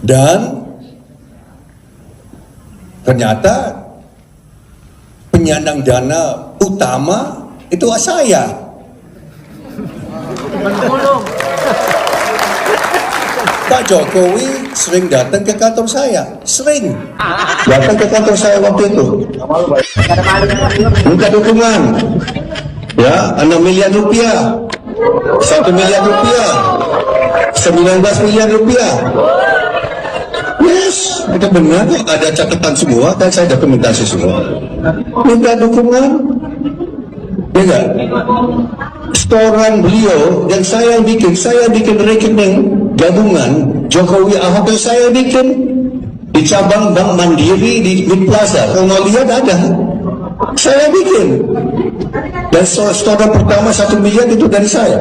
Dan ternyata penyandang dana utama itu saya. Pak Jokowi sering datang ke kantor saya, sering datang ke kantor saya waktu itu, minta dukungan, ya 6 miliar rupiah, 1 miliar rupiah, 19 miliar rupiah. Yes, itu benar, ada catatan semua, dan saya dokumentasi semua. Minta dukungan, ya enggak? Setoran beliau dan saya bikin rekening gabungan Jokowi Ahok yang saya bikin di cabang Bank Mandiri di Mid Plaza. Kalau mau lihat ada, saya bikin. Dan setoran pertama 1 miliar itu dari saya.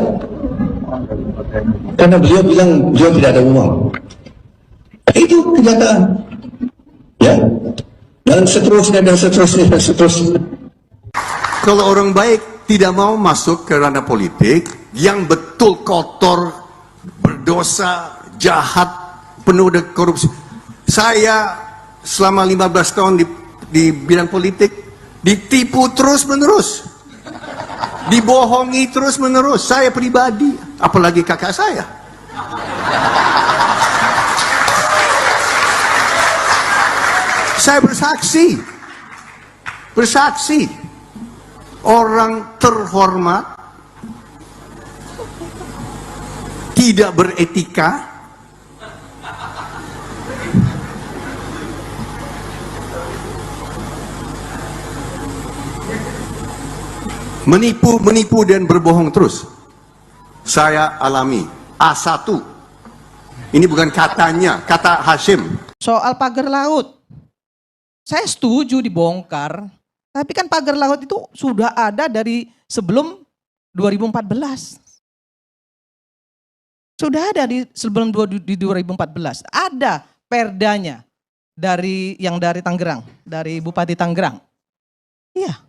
Karena beliau bilang beliau tidak ada uang. Itu kenyataan. Ya. Dan seterusnya dan seterusnya dan seterusnya. Kalau orang baik tidak mau masuk ke ranah politik yang betul kotor, berdosa, jahat, penuh dengan korupsi. Saya selama 15 tahun di bidang politik ditipu terus-menerus. Dibohongi terus-menerus. Saya pribadi, apalagi kakak saya. Saya bersaksi, orang terhormat, tidak beretika, menipu dan berbohong terus. Saya alami A1. Ini bukan katanya, kata Hashim. Soal pagar laut, saya setuju dibongkar, tapi kan pagar laut itu sudah ada dari sebelum 2014. Sudah ada sebelum 2014, ada perdanya dari Tangerang, dari Bupati Tangerang. Iya.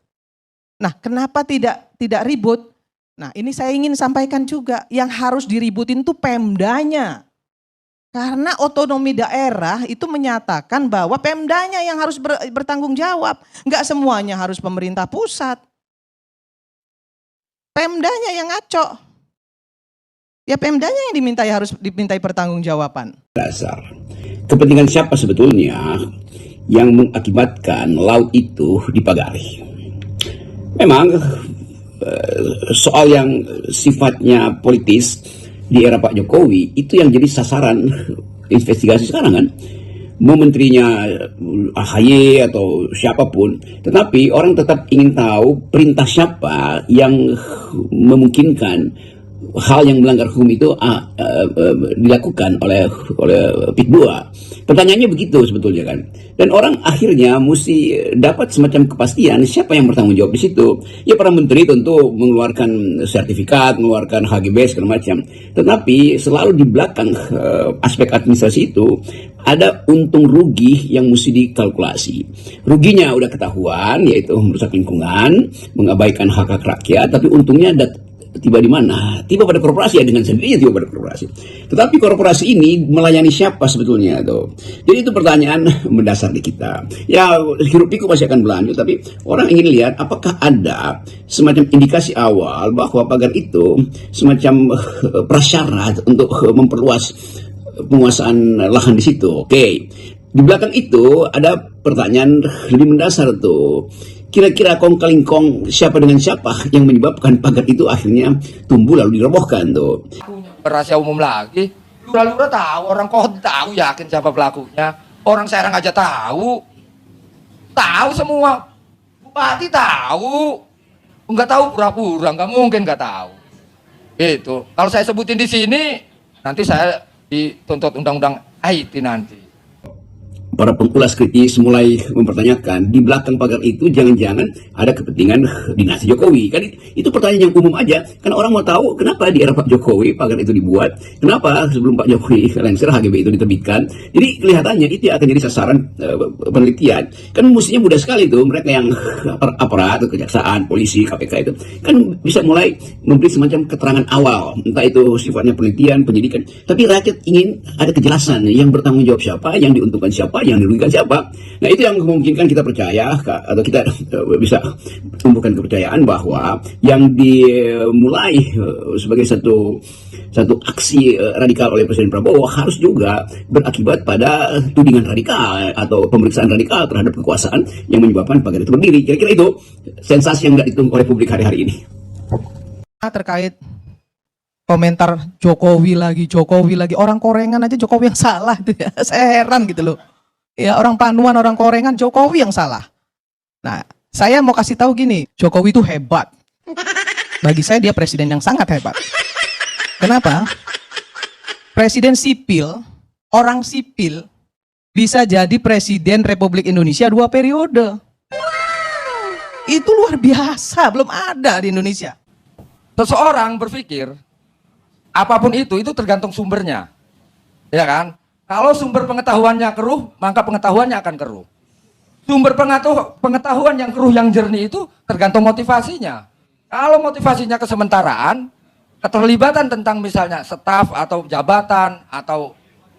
Nah, kenapa tidak ribut? Nah, ini saya ingin sampaikan juga, yang harus diributin itu Pemdanya. Karena otonomi daerah itu menyatakan bahwa Pemdanya yang harus bertanggung jawab. Enggak semuanya harus pemerintah pusat. Pemdanya yang ngaco. Ya Pemdanya yang harus dimintai pertanggungjawaban. Dasar. Kepentingan siapa sebetulnya yang mengakibatkan laut itu dipagari? Memang soal yang sifatnya politis di era Pak Jokowi itu yang jadi sasaran investigasi sekarang kan. Mau menterinya AHY atau siapapun, tetapi orang tetap ingin tahu perintah siapa yang memungkinkan hal yang melanggar hukum itu dilakukan oleh PIK 2. Pertanyaannya begitu sebetulnya kan. Dan orang akhirnya mesti dapat semacam kepastian siapa yang bertanggung jawab di situ. Ya para menteri tentu mengeluarkan sertifikat, mengeluarkan HGB segala macam. Tetapi selalu di belakang aspek administrasi itu ada untung rugi yang mesti dikalkulasi. Ruginya udah ketahuan, yaitu merusak lingkungan, mengabaikan hak-hak rakyat, tapi untungnya ada tiba di mana? Tiba pada korporasi, ya dengan sendirinya tiba pada korporasi. Tetapi korporasi ini melayani siapa sebetulnya tuh? Jadi itu pertanyaan mendasar di kita. Ya hiruk pikuk masih akan berlanjut, tapi orang ingin lihat apakah ada semacam indikasi awal bahwa pagar itu semacam prasyarat untuk memperluas penguasaan lahan di situ. Oke. Di belakang itu ada pertanyaan lebih mendasar tuh. Kira-kira kong kaling kong siapa dengan siapa yang menyebabkan pagar itu akhirnya tumbuh lalu dirobohkan tuh. Rahasia umum lagi. Lura-lura tahu, orang Kohot tahu, yakin siapa pelakunya. Orang Serang aja tahu. Tahu semua. Bupati tahu. Enggak tahu pura-pura, enggak mungkin enggak tahu. Gitu. Kalau saya sebutin di sini, nanti saya dituntut undang-undang IT nanti. para pengulas kritis mulai mempertanyakan di belakang pagar itu jangan-jangan ada kepentingan dinasti Jokowi. Kan itu pertanyaan yang umum aja. Karena orang mau tahu kenapa di era Pak Jokowi pagar itu dibuat, kenapa sebelum Pak Jokowi lengser HGB itu diterbitkan. Jadi kelihatannya itu akan jadi sasaran penelitian. Kan mestinya mudah sekali tuh mereka yang aparat, kejaksaan, polisi, KPK itu kan bisa mulai memberi semacam keterangan awal, entah itu sifatnya penelitian, penyidikan. Tapi rakyat ingin ada kejelasan yang bertanggung jawab siapa, yang diuntungkan siapa, yang dirugikan siapa. Nah itu yang memungkinkan kita percaya atau kita bisa tumbuhkan kepercayaan bahwa yang dimulai sebagai satu aksi radikal oleh Presiden Prabowo harus juga berakibat pada tudingan radikal atau pemeriksaan radikal terhadap kekuasaan yang menyebabkan pagar itu berdiri. Kira-kira itu sensasi yang tidak ditunggu oleh publik hari-hari ini. Terkait komentar Jokowi lagi, orang Korengan aja Jokowi yang salah gitu ya. Saya heran gitu loh. Ya orang Panuan, orang Korengan, Jokowi yang salah. Nah, saya mau kasih tahu gini, Jokowi itu hebat. Bagi saya dia presiden yang sangat hebat. Kenapa? Presiden sipil, orang sipil bisa jadi presiden Republik Indonesia 2 periode. Itu luar biasa, belum ada di Indonesia. Seseorang berpikir apapun itu tergantung sumbernya, ya kan? Kalau sumber pengetahuannya keruh, maka pengetahuannya akan keruh. Sumber pengetahuan yang keruh, yang jernih itu tergantung motivasinya. Kalau motivasinya kesementaraan, keterlibatan tentang misalnya staf atau jabatan atau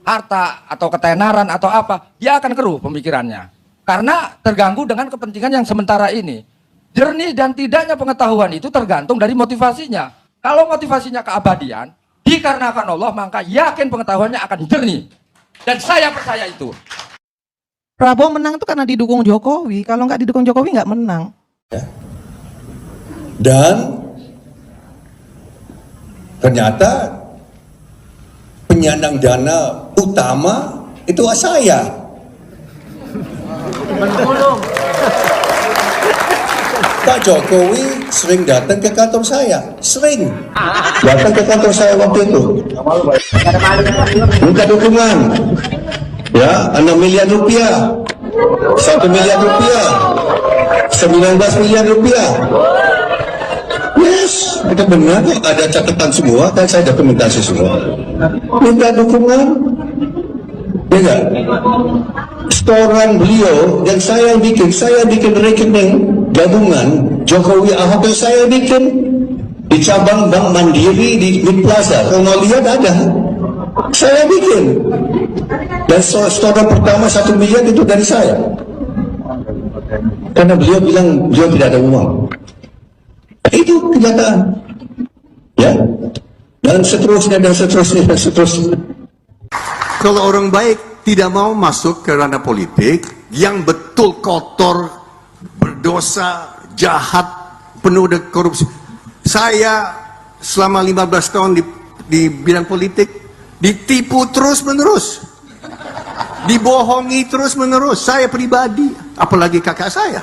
harta atau ketenaran atau apa, dia akan keruh pemikirannya. Karena terganggu dengan kepentingan yang sementara ini. Jernih dan tidaknya pengetahuan itu tergantung dari motivasinya. Kalau motivasinya keabadian, dikarenakan Allah, maka yakin pengetahuannya akan jernih. Dan saya percaya itu. Prabowo menang itu karena didukung Jokowi. Kalau nggak didukung Jokowi nggak menang. Dan ternyata penyandang dana utama itu saya. Pak Jokowi sering datang ke kantor saya, sering datang ke kantor saya waktu itu, minta dukungan, ya 6 miliar rupiah, 1 miliar rupiah, 19 miliar rupiah. Yes, itu benar kok, ada catatan semua, kan saya dokumentasi semua. Minta dukungan, ya enggak? Setoran beliau dan saya bikin rekening gabungan Jokowi Ahok yang saya bikin di cabang Bank Mandiri di Mid Plaza. Kalau mau lihat ada, saya bikin. Dan setoran pertama 1 miliar itu dari saya. Karena beliau bilang beliau tidak ada uang. Itu kenyataan. Ya. Dan seterusnya dan seterusnya dan seterusnya. Kalau orang baik tidak mau masuk ke ranah politik yang betul kotor, berdosa, jahat, penuh dengan korupsi. Saya selama 15 tahun di bidang politik ditipu terus-menerus. Dibohongi terus-menerus. Saya pribadi, apalagi kakak saya.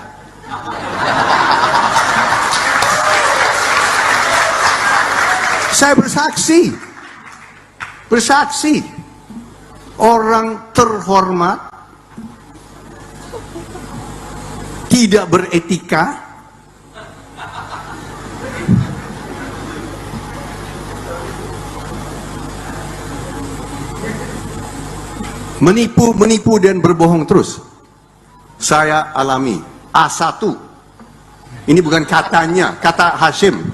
Saya bersaksi. Orang terhormat, tidak beretika, menipu dan berbohong terus. Saya alami A1. Ini bukan katanya, kata Hashim.